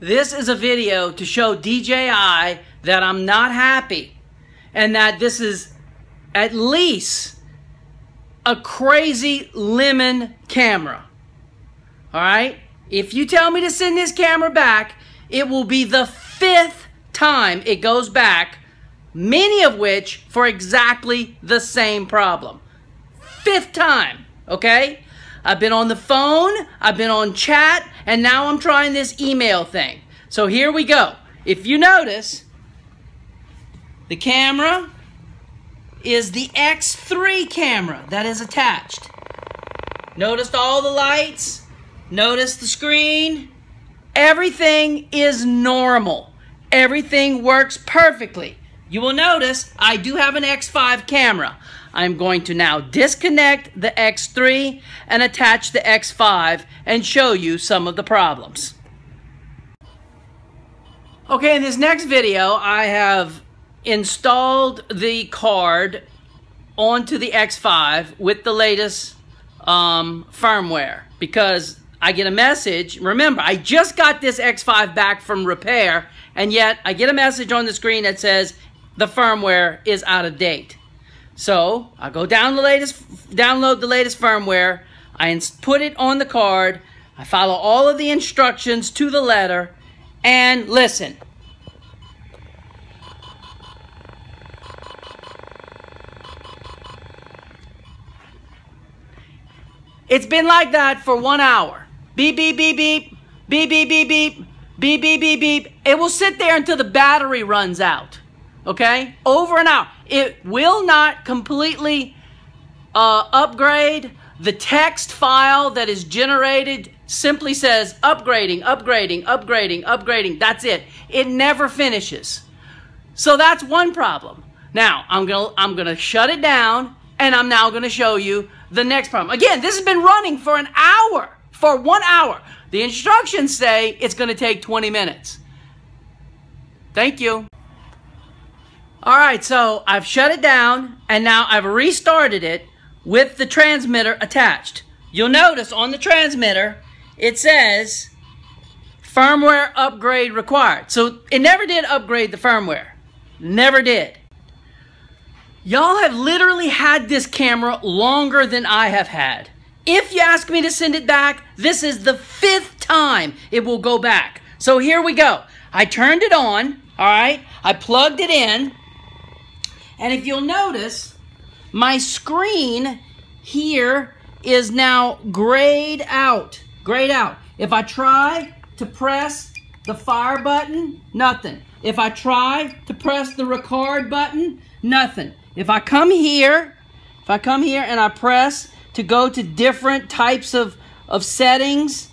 This is a video to show DJI that I'm not happy and that this is at least a crazy lemon camera. Alright? If you tell me to send this camera back, it will be the 5th time it goes back, many of which for exactly the same problem. 5th time, okay? I've been on the phone, I've been on chat, and now I'm trying this email thing. So here we go. If you notice, the camera is the X3 camera that is attached. Notice all the lights, notice the screen. Everything is normal. Everything works perfectly. You will notice I do have an X5 camera. I'm going to now disconnect the X3 and attach the X5 and show you some of the problems. Okay, in this next video, I have installed the card onto the X5 with the latest firmware because I get a message. Remember, I just got this X5 back from repair, and yet I get a message on the screen that says the firmware is out of date. So I go download the latest firmware, I put it on the card, I follow all of the instructions to the letter, and listen. It's been like that for 1 hour. Beep, beep, beep, beep, beep, beep, beep, beep, beep, beep, beep, beep. It will sit there until the battery runs out. Okay? Over an hour. It will not completely upgrade. The text file that is generated simply says upgrading, upgrading, upgrading, upgrading. That's it. It never finishes. So that's one problem. Now, I'm gonna shut it down, and I'm now gonna show you the next problem. Again, this has been running for an hour. For 1 hour. The instructions say it's gonna take 20 minutes. Thank you. Alright, so I've shut it down, and now I've restarted it with the transmitter attached. You'll notice on the transmitter, it says firmware upgrade required. So it never did upgrade the firmware. Never did. Y'all have literally had this camera longer than I have had. If you ask me to send it back, this is the 5th time it will go back. So here we go. I turned it on, alright? I plugged it in. And if you'll notice, my screen here is now grayed out. Grayed out. If I try to press the fire button, nothing. If I try to press the record button, nothing. If I come here and I press to go to different types of settings,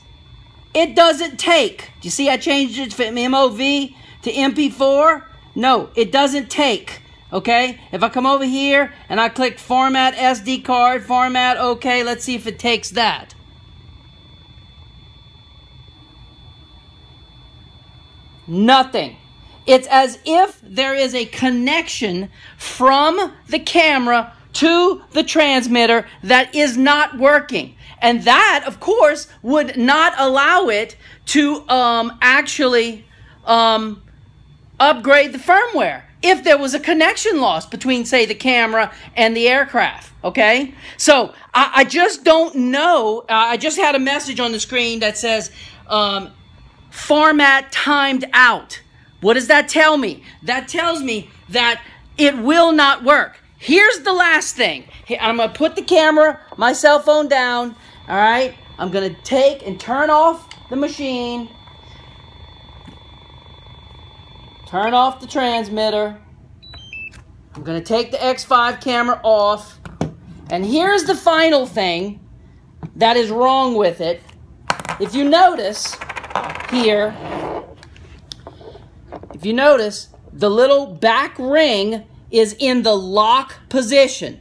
it doesn't take. Do you see I changed it from MOV to MP4? No, it doesn't take. Okay, if I come over here and I click format SD card, format OK, let's see if it takes that. Nothing. It's as if there is a connection from the camera to the transmitter that is not working. And that, of course, would not allow it to actually upgrade the firmware if there was a connection loss between, say, the camera and the aircraft, okay? So, I just don't know. I just had a message on the screen that says, format timed out. What does that tell me? That tells me that it will not work. Here's the last thing. I'm going to put the camera, my cell phone down, all right? I'm going to take and turn off the machine. Turn off the transmitter. I'm going to take the X5 camera off. And here's the final thing that is wrong with it. If you notice here, the little back ring is in the lock position.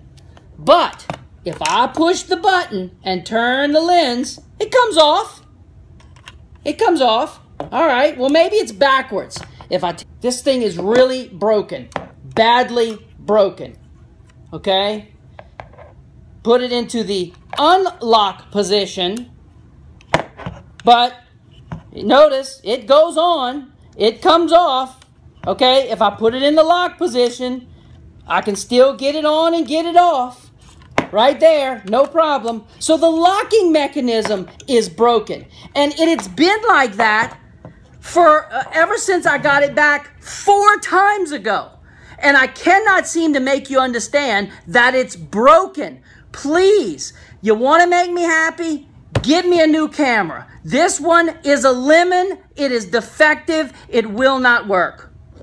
But if I push the button and turn the lens, it comes off. It comes off. All right, well, maybe it's backwards. This thing is really broken, badly broken, okay? Put it into the unlock position, but Notice it goes on. It comes off. Okay, if I put it in the lock position, I can still get it on and get it off. Right there, no problem. So the locking mechanism is broken. And it's been like that for ever since I got it back 4 times ago. And I cannot seem to make you understand that it's broken. Please, you want to make me happy? Give me a new camera. This one is a lemon. It is defective. It will not work.